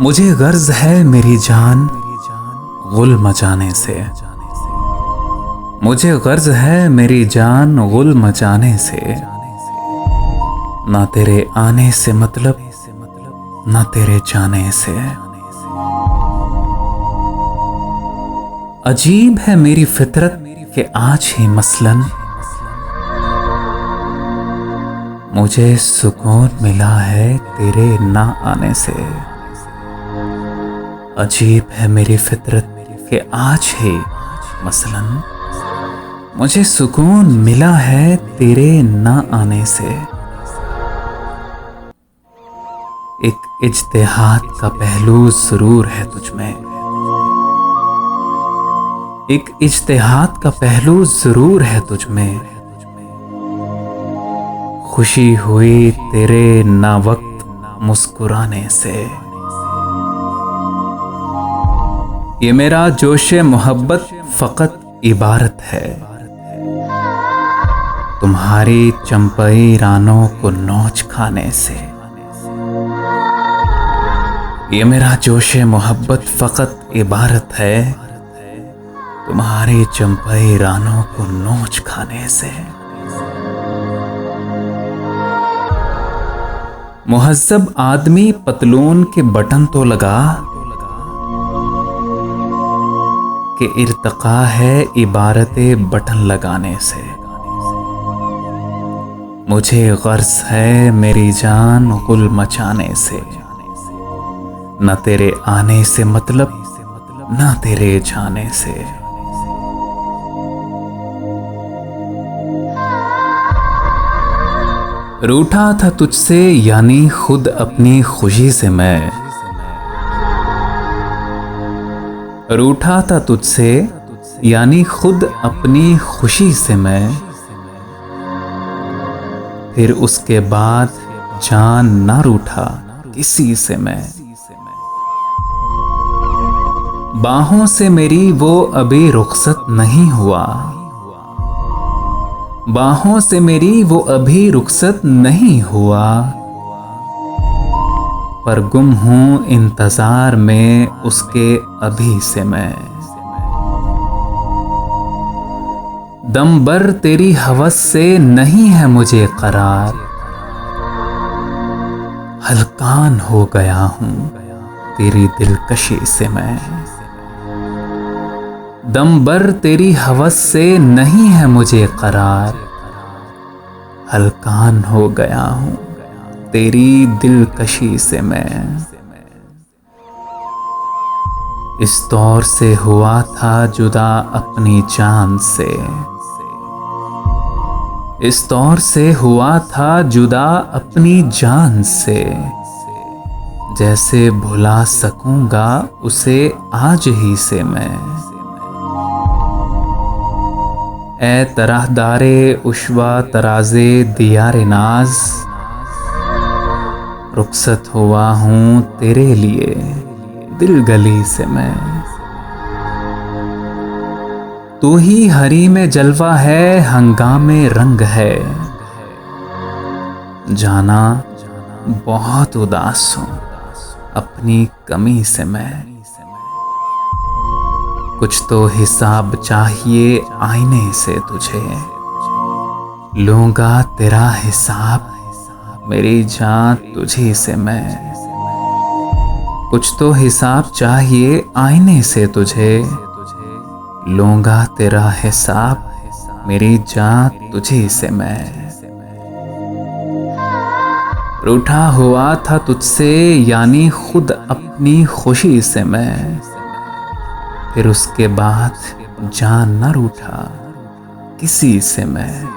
मुझे गर्ज है मेरी जान गुल मचाने से। मुझे गर्ज है मेरी जान गुल मचाने से। ना तेरे आने से मतलब ना तेरे जाने से। अजीब है मेरी फितरत कि आज ही मसलन मुझे सुकून मिला है तेरे ना आने से। अजीब है मेरी फितरत कि आज ही मसलन मुझे सुकून मिला है तेरे ना आने से। एक इज्तिहाद का पहलू जरूर है तुझमें। एक इज्तिहाद का पहलू जरूर है तुझमें। खुशी हुई तेरे ना वक्त मुस्कुराने से। ये मेरा जोशे मोहब्बत फकत इबारत है तुम्हारी चंपई रानों को नोच खाने से। ये मेरा जोशे मोहब्बत फकत इबारत है तुम्हारी चंपई रानों को नोच खाने से। मुहज्जब आदमी पतलून के बटन तो लगा कि इर्तका है इबारते बटन लगाने से। मुझे गर्ज है मेरी जान गुल मचाने से। न तेरे आने से मतलब न तेरे जाने से। रूठा था तुझसे यानी खुद अपनी खुशी से मैं। रूठा था तुझसे यानी खुद अपनी खुशी से मैं। फिर उसके बाद जान ना रूठा किसी से मैं। बाहों से मेरी वो अभी रुखसत नहीं हुआ। बाहों से मेरी वो अभी रुखसत नहीं हुआ। पर गुम हूं इंतजार में उसके अभी से मैं। दम भर तेरी हवस से नहीं है मुझे करार। हलकान हो गया हूं तेरी दिलकशी से मैं। दम भर तेरी हवस से नहीं है मुझे करार। हलकान हो गया हूं तेरी दिलकशी से मैं। इस दौर से हुआ था जुदा अपनी जान से। इस दौर से हुआ था जुदा अपनी जान से। जैसे भुला सकूंगा उसे आज ही से मैं। ए तरहदारे उश्वा तराजे दियारे नाज। रुखसत हुआ हूं तेरे लिए दिल गली से मैं। तू ही हरी में जलवा है हंगामे रंग है। जाना बहुत उदास हूं अपनी कमी से मैं। कुछ तो हिसाब चाहिए आईने से तुझे। लूंगा तेरा हिसाब मेरी जान तुझी से मैं। कुछ तो हिसाब चाहिए आईने से तुझे। लूंगा तेरा हिसाब मेरी जान तुझी से मैं। रूठा हुआ था तुझसे यानी खुद अपनी खुशी से मैं। फिर उसके बाद जान न रूठा किसी से मैं।